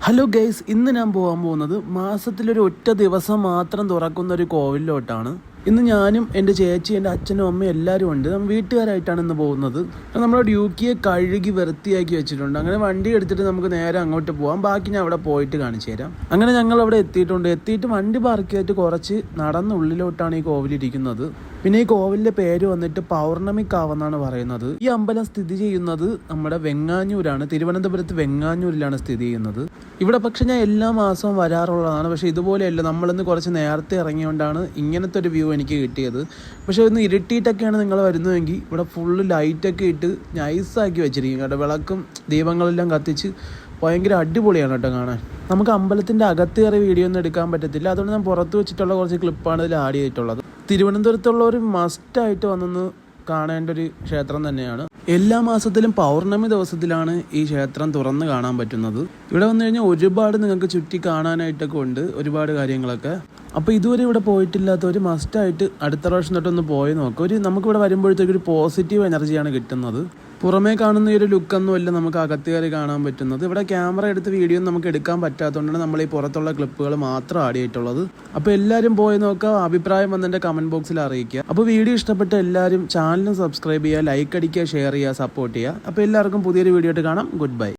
Hello guys, ഇന്ന് ഞാൻ പോകാൻ പോകുന്നത് മാസത്തിലൊരു ഒറ്റ ദിവസം മാത്രം തുറക്കുന്ന ഒരു കോവിലിലോട്ടാണ്. ഇന്ന് ഞാനും എൻ്റെ ചേച്ചി, എൻ്റെ അച്ഛനും അമ്മയും എല്ലാവരും ഉണ്ട്. നമ്മൾ വീട്ടുകാരായിട്ടാണ് ഇന്ന് പോകുന്നത്. നമ്മുടെ ഡ്യൂക്കിയെ കഴുകി വൃത്തിയാക്കി വെച്ചിട്ടുണ്ട്. അങ്ങനെ വണ്ടി എടുത്തിട്ട് നമുക്ക് നേരെ അങ്ങോട്ട് പോകാം. ബാക്കി ഞാൻ അവിടെ പോയിട്ട് കാണിച്ചു തരാം. അങ്ങനെ ഞങ്ങൾ അവിടെ എത്തിയിട്ട് വണ്ടി പാർക്ക് ചെയ്തിട്ട് കുറച്ച് നടന്നുള്ളിലോട്ടാണ് ഈ കോവിലിരിക്കുന്നത്. പിന്നെ ഈ കോവിലിൻ്റെ പേര് വന്നിട്ട് പൗർണമിക്കാവെന്നാണ് പറയുന്നത്. ഈ അമ്പലം സ്ഥിതി ചെയ്യുന്നത് നമ്മുടെ വെങ്ങാഞ്ഞൂരാണ്, തിരുവനന്തപുരത്ത് വെങ്ങാഞ്ഞൂരിലാണ് സ്ഥിതി ചെയ്യുന്നത്. ഇവിടെ പക്ഷെ ഞാൻ എല്ലാ മാസവും വരാറുള്ളതാണ്. പക്ഷേ ഇതുപോലെയല്ല, നമ്മളിന്ന് കുറച്ച് നേരത്തെ ഇറങ്ങിയോണ്ടാണ് ഇങ്ങനത്തെ ഒരു വ്യൂ എനിക്ക് കിട്ടിയത്. പക്ഷേ ഒന്ന് ഇരുട്ടിയിട്ടൊക്കെയാണ് നിങ്ങൾ വരുന്നതെങ്കിൽ ഇവിടെ ഫുള്ള് ലൈറ്റൊക്കെ ഇട്ട് നൈസാക്കി വെച്ചിരിക്കും കേട്ടോ. വിളക്കും ദീപങ്ങളെല്ലാം കത്തിച്ച് ഭയങ്കര അടിപൊളിയാണ് കേട്ടോ കാണാൻ. നമുക്ക് അമ്പലത്തിൻ്റെ അകത്ത് കയറി വീഡിയോ ഒന്നും എടുക്കാൻ പറ്റത്തില്ല. അതുകൊണ്ട് ഞാൻ പുറത്ത് വെച്ചിട്ടുള്ള കുറച്ച് ക്ലിപ്പാണ് ഇതിൽ ആഡ് ചെയ്തിട്ടുള്ളത്. തിരുവനന്തപുരത്തുള്ളവർ മസ്റ്റായിട്ട് വന്നൊന്ന് കാണേണ്ട ഒരു ക്ഷേത്രം തന്നെയാണ്. എല്ലാ മാസത്തിലും പൗർണമി ദിവസത്തിലാണ് ഈ ക്ഷേത്രം തുറന്ന് കാണാൻ പറ്റുന്നത്. ഇവിടെ വന്നു കഴിഞ്ഞാൽ ഒരുപാട് നിങ്ങൾക്ക് ചുറ്റി കാണാനായിട്ടൊക്കെ ഉണ്ട്, ഒരുപാട് കാര്യങ്ങളൊക്കെ. അപ്പോൾ ഇതുവരെ ഇവിടെ പോയിട്ടില്ലാത്തവർ മസ്റ്റായിട്ട് അടുത്ത പ്രാവശ്യം തൊട്ടൊന്ന് പോയി നോക്കും. നമുക്കിവിടെ വരുമ്പോഴത്തേക്ക് ഒരു പോസിറ്റീവ് എനർജിയാണ് കിട്ടുന്നത്. പുറമേ കാണുന്ന ഈ ഒരു ലുക്കൊന്നുമല്ല നമുക്ക് അകത്ത് കയറി കാണാൻ പറ്റുന്നത്. ഇവിടെ ക്യാമറ എടുത്ത് വീഡിയോ നമുക്ക് എടുക്കാൻ പറ്റാത്തതുകൊണ്ടാണ് നമ്മൾ ഈ പുറത്തുള്ള ക്ലിപ്പുകൾ മാത്രം ആഡ് ചെയ്തിട്ടുള്ളത്. അപ്പോൾ എല്ലാവരും പോയി നോക്കുക, അഭിപ്രായം വന്നെൻ്റെ കമൻറ്റ് ബോക്സിൽ അറിയിക്കുക. അപ്പോൾ വീഡിയോ ഇഷ്ടപ്പെട്ട എല്ലാവരും ചാനലും സബ്സ്ക്രൈബ് ചെയ്യുക, ലൈക്ക് അടിക്കുക, ഷെയർ ചെയ്യുക, സപ്പോർട്ട് ചെയ്യുക. അപ്പോൾ എല്ലാവർക്കും പുതിയൊരു വീഡിയോ ആയിട്ട് കാണാം. Good bye.